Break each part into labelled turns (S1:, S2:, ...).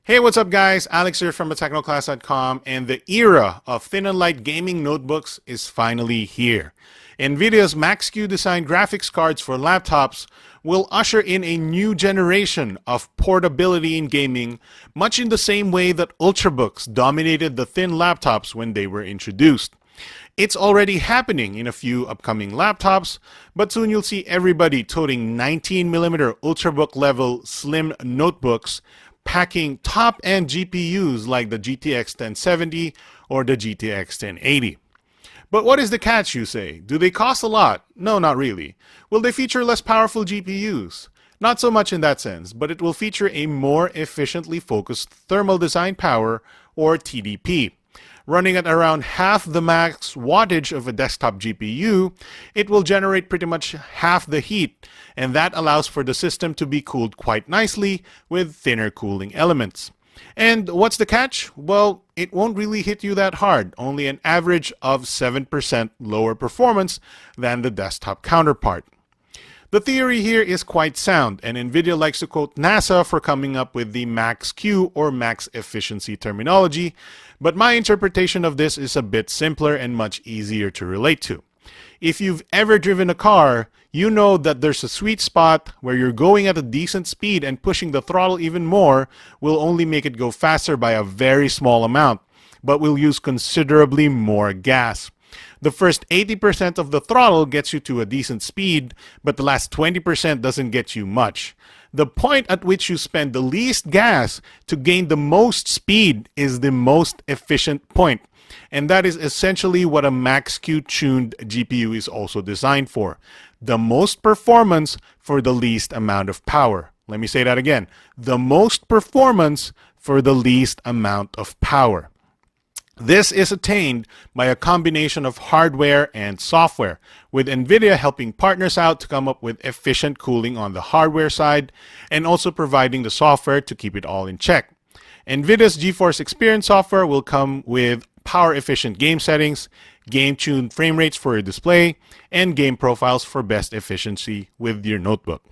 S1: Hey, what's up guys? Alex here from technoclass.com, and the era of thin and light gaming notebooks is finally here. NVIDIA's Max-Q designed graphics cards for laptops will usher in a new generation of portability in gaming, much in the same way that Ultrabooks dominated the thin laptops when they were introduced. It's already happening in a few upcoming laptops, but soon you'll see everybody toting 19mm Ultrabook level slim notebooks packing top-end GPUs like the GTX 1070 or the GTX 1080. But what is the catch, you say? Do they cost a lot? No, not really. Will they feature less powerful GPUs? Not so much in that sense, but it will feature a more efficiently focused thermal design power, or TDP. Running at around half the max wattage of a desktop GPU, it will generate pretty much half the heat, and that allows for the system to be cooled quite nicely with thinner cooling elements. And what's the catch? Well, it won't really hit you that hard, only an average of 7% lower performance than the desktop counterpart. The theory here is quite sound, and NVIDIA likes to quote NASA for coming up with the Max-Q or max efficiency terminology, but my interpretation of this is a bit simpler and much easier to relate to. If you've ever driven a car, you know that there's a sweet spot where you're going at a decent speed and pushing the throttle even more will only make it go faster by a very small amount, but will use considerably more gas. The first 80% of the throttle gets you to a decent speed, but the last 20% doesn't get you much. The point at which you spend the least gas to gain the most speed is the most efficient point. And that is essentially what a Max-Q tuned GPU is also designed for. The most performance for the least amount of power. Let me say that again. The most performance for the least amount of power. This is attained by a combination of hardware and software, with NVIDIA helping partners out to come up with efficient cooling on the hardware side and also providing the software to keep it all in check. NVIDIA's GeForce Experience software will come with power-efficient game settings, game-tuned frame rates for your display, and game profiles for best efficiency with your notebook.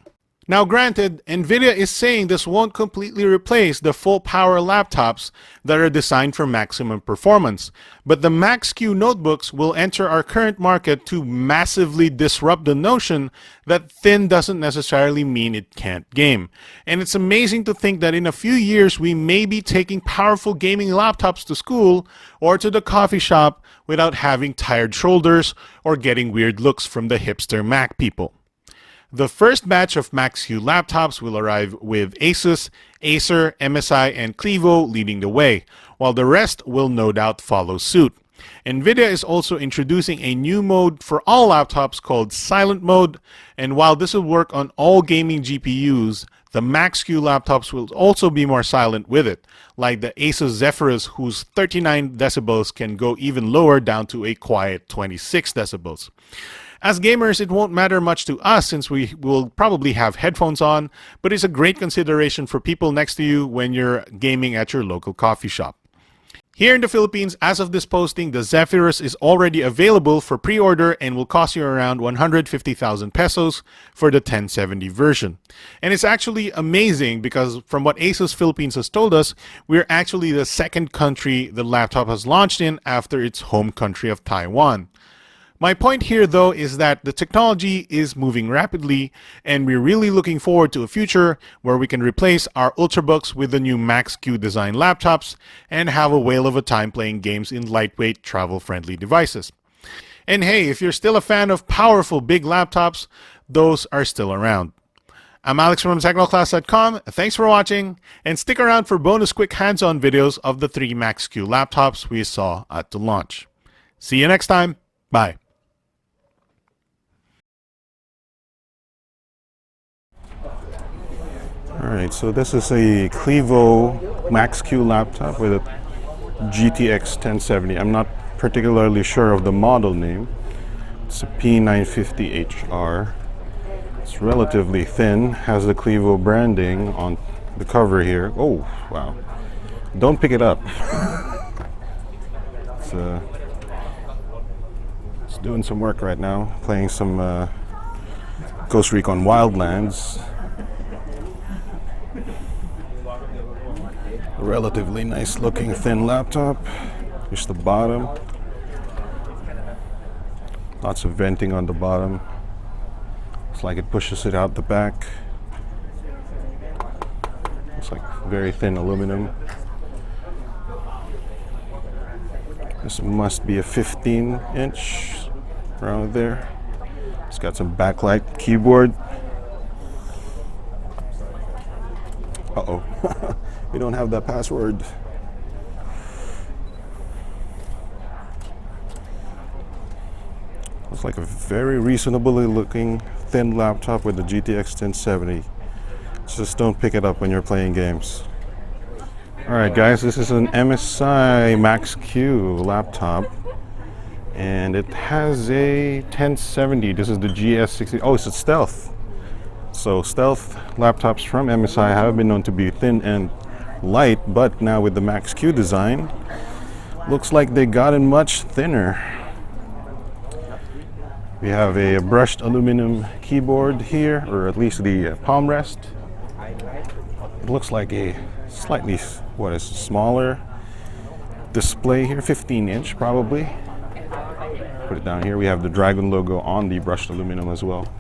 S1: Now granted, NVIDIA is saying this won't completely replace the full power laptops that are designed for maximum performance, but the Max-Q notebooks will enter our current market to massively disrupt the notion that thin doesn't necessarily mean it can't game. And it's amazing to think that in a few years we may be taking powerful gaming laptops to school or to the coffee shop without having tired shoulders or getting weird looks from the hipster Mac people. The first batch of Max-Q laptops will arrive with Asus, Acer, MSI, and Clevo leading the way, while the rest will no doubt follow suit. NVIDIA is also introducing a new mode for all laptops called Silent Mode, and while this will work on all gaming GPUs, the Max-Q laptops will also be more silent with it, like the Asus Zephyrus, whose 39 decibels can go even lower down to a quiet 26 decibels. As gamers, it won't matter much to us since we will probably have headphones on, but it's a great consideration for people next to you when you're gaming at your local coffee shop. Here in the Philippines, as of this posting, the Zephyrus is already available for pre-order and will cost you around 150,000 pesos for the 1070 version. And it's actually amazing because from what Asus Philippines has told us, we're actually the second country the laptop has launched in after its home country of Taiwan. My point here, though, is that the technology is moving rapidly, and we're really looking forward to a future where we can replace our Ultrabooks with the new Max-Q design laptops and have a whale of a time playing games in lightweight, travel-friendly devices. And hey, if you're still a fan of powerful big laptops, those are still around. I'm Alex from technoclass.com. Thanks for watching, and stick around for bonus quick hands-on videos of the 3 Max-Q laptops we saw at the launch. See you next time. Bye. Alright, so this is a Clevo Max-Q laptop with a GTX 1070. I'm not particularly sure of the model name. It's a P950HR. It's relatively thin, has the Clevo branding on the cover here. Oh, wow. Don't pick it up. It's doing some work right now, playing some Ghost Recon Wildlands. A relatively nice looking thin laptop. Here's the bottom. Lots of venting on the bottom. It's like it pushes it out the back. It's like very thin aluminum. This must be a 15-inch around there. It's got some backlight keyboard. Uh-oh. We don't have that password. It's like a very reasonably looking thin laptop with the GTX 1070. Just don't pick it up when you're playing games. Alright guys, this is an MSI Max-Q laptop. And it has a 1070. This is the GS60. Oh, it's a stealth. So stealth laptops from MSI have been known to be thin and light, but now with the Max-Q design, looks like they gotten much thinner. We have a brushed aluminum keyboard here, or at least the palm rest. It looks like a slightly, smaller display here, 15-inch probably. Put it down here. We have the Dragon logo on the brushed aluminum as well.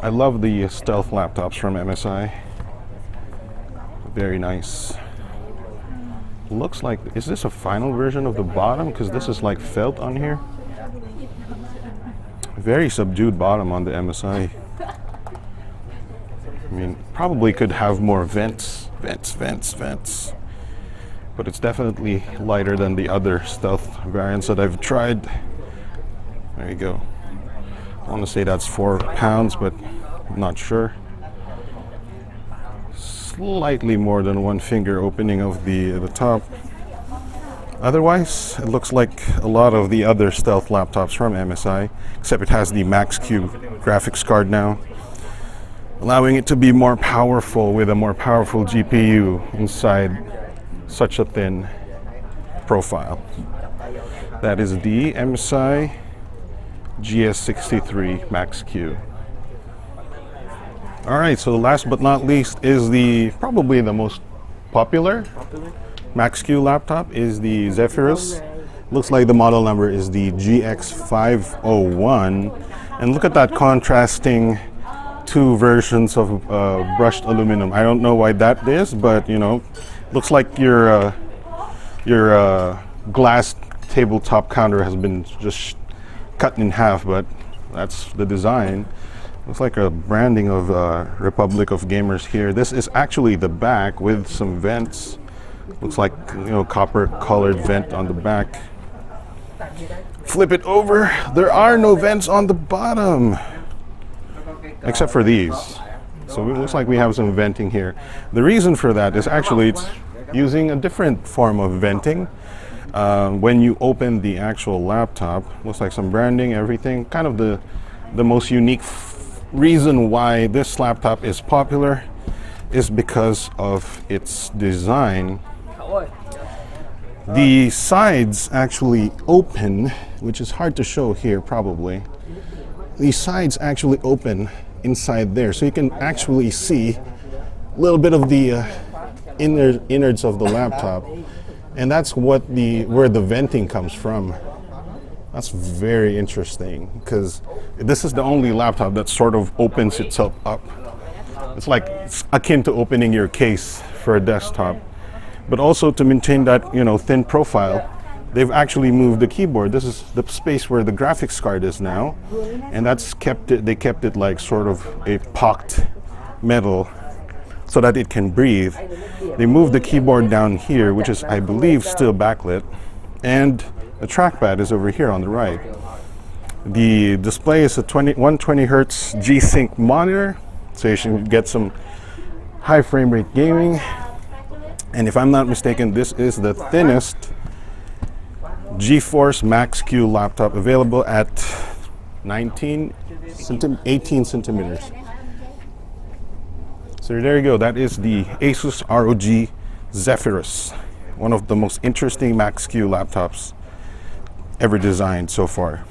S1: I love the stealth laptops from MSI. Very nice. Looks like, is this a final version of the bottom? Because this is like felt on here. Very subdued bottom on the MSI. I mean, probably could have more vents. But it's definitely lighter than the other stealth variants that I've tried. There you go. I want to say that's 4 pounds, but I'm not sure. Slightly more than one finger opening of the top. Otherwise, it looks like a lot of the other stealth laptops from MSI, except it has the Max-Q graphics card now, allowing it to be more powerful with a more powerful GPU inside such a thin profile. That is the MSI GS63 Max-Q. Alright, so last but not least is probably the most popular Max-Q laptop is the Zephyrus. Looks like the model number is the GX501. And look at that contrasting two versions of brushed aluminum. I don't know why that is, but you know, looks like your glass tabletop counter has been just cut in half, but that's the design. Looks like a branding of Republic of Gamers here. This is actually the back with some vents. Looks like, you know, copper colored vent on the back. Flip it over. There are no vents on the bottom, except for these. So it looks like we have some venting here. The reason for that is actually it's using a different form of venting. When you open the actual laptop, looks like some branding, everything. Kind of the most unique reason why this laptop is popular is because of its design. The sides actually open, which is hard to show here probably. The sides actually open inside there, so you can actually see a little bit of the innards of the laptop, and that's where the venting comes from. That's very interesting, because this is the only laptop that sort of opens itself up. It's akin to opening your case for a desktop. But also to maintain that, you know, thin profile, they've actually moved the keyboard. This is the space where the graphics card is now, and they kept it like sort of a pocked metal so that it can breathe. They moved the keyboard down here, which is, I believe, still backlit, and the trackpad is over here on the right. The display is a 120 Hertz G-Sync monitor, so you should get some high frame rate gaming. And if I'm not mistaken, this is the thinnest GeForce Max-Q laptop available at 18 centimeters. So there you go. That is the Asus ROG Zephyrus, one of the most interesting Max-Q laptops ever designed so far.